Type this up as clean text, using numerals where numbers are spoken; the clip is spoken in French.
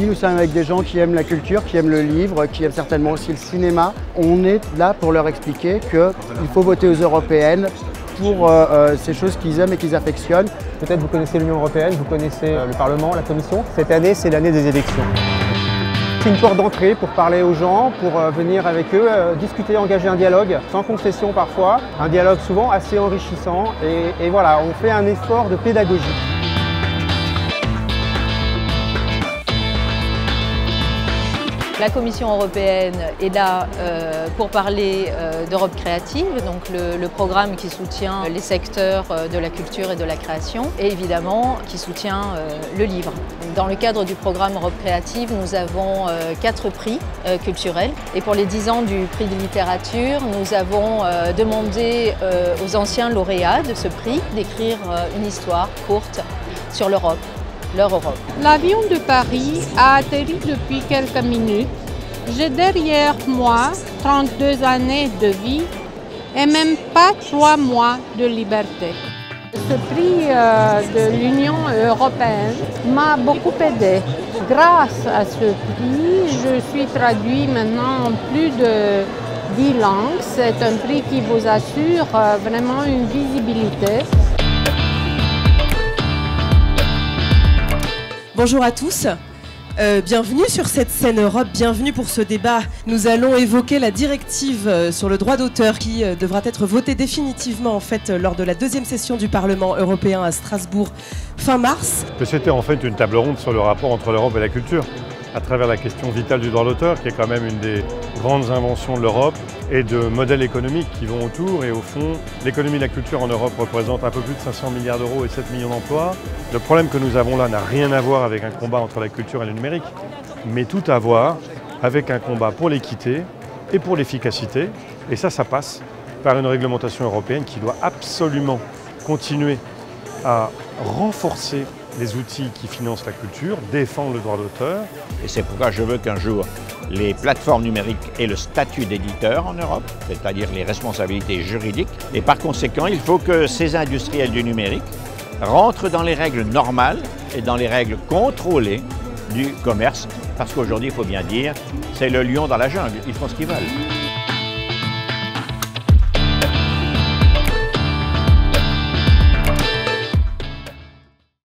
nous sommes avec des gens qui aiment la culture, qui aiment le livre, qui aiment certainement aussi le cinéma. On est là pour leur expliquer qu'il faut voter aux européennes pour ces choses qu'ils aiment et qu'ils affectionnent. Peut-être vous connaissez l'Union européenne, vous connaissez le Parlement, la Commission. Cette année, c'est l'année des élections. C'est une porte d'entrée pour parler aux gens, pour venir avec eux, discuter, engager un dialogue, sans concession parfois. Un dialogue souvent assez enrichissant et voilà, on fait un effort de pédagogie. La Commission européenne est là pour parler d'Europe créative, donc le programme qui soutient les secteurs de la culture et de la création, et évidemment qui soutient le livre. Dans le cadre du programme Europe créative, nous avons 4 prix culturels. Et pour les 10 ans du prix de littérature, nous avons demandé aux anciens lauréats de ce prix d'écrire une histoire courte sur l'Europe. Leur Europe. L'avion de Paris a atterri depuis quelques minutes. J'ai derrière moi 32 années de vie et même pas 3 mois de liberté. Ce prix de l'Union européenne m'a beaucoup aidé. Grâce à ce prix, je suis traduit maintenant en plus de 10 langues. C'est un prix qui vous assure vraiment une visibilité. Bonjour à tous, bienvenue sur cette scène Europe, bienvenue pour ce débat. Nous allons évoquer la directive sur le droit d'auteur qui devra être votée définitivement en fait lors de la 2e session du Parlement européen à Strasbourg fin mars. C'était en fait une table ronde sur le rapport entre l'Europe et la culture, à travers la question vitale du droit d'auteur, qui est quand même une des grandes inventions de l'Europe, et de modèles économiques qui vont autour. Et au fond, l'économie de la culture en Europe représente un peu plus de 500 milliards d'euros et 7 millions d'emplois. Le problème que nous avons là n'a rien à voir avec un combat entre la culture et le numérique, mais tout à voir avec un combat pour l'équité et pour l'efficacité. Et ça passe par une réglementation européenne qui doit absolument continuer à renforcer les outils qui financent la culture, défendre le droit d'auteur. Et c'est pourquoi je veux qu'un jour, les plateformes numériques aient le statut d'éditeur en Europe, c'est-à-dire les responsabilités juridiques. Et par conséquent, il faut que ces industriels du numérique rentrent dans les règles normales et dans les règles contrôlées du commerce. Parce qu'aujourd'hui, il faut bien dire, c'est le lion dans la jungle, ils font ce qu'ils veulent.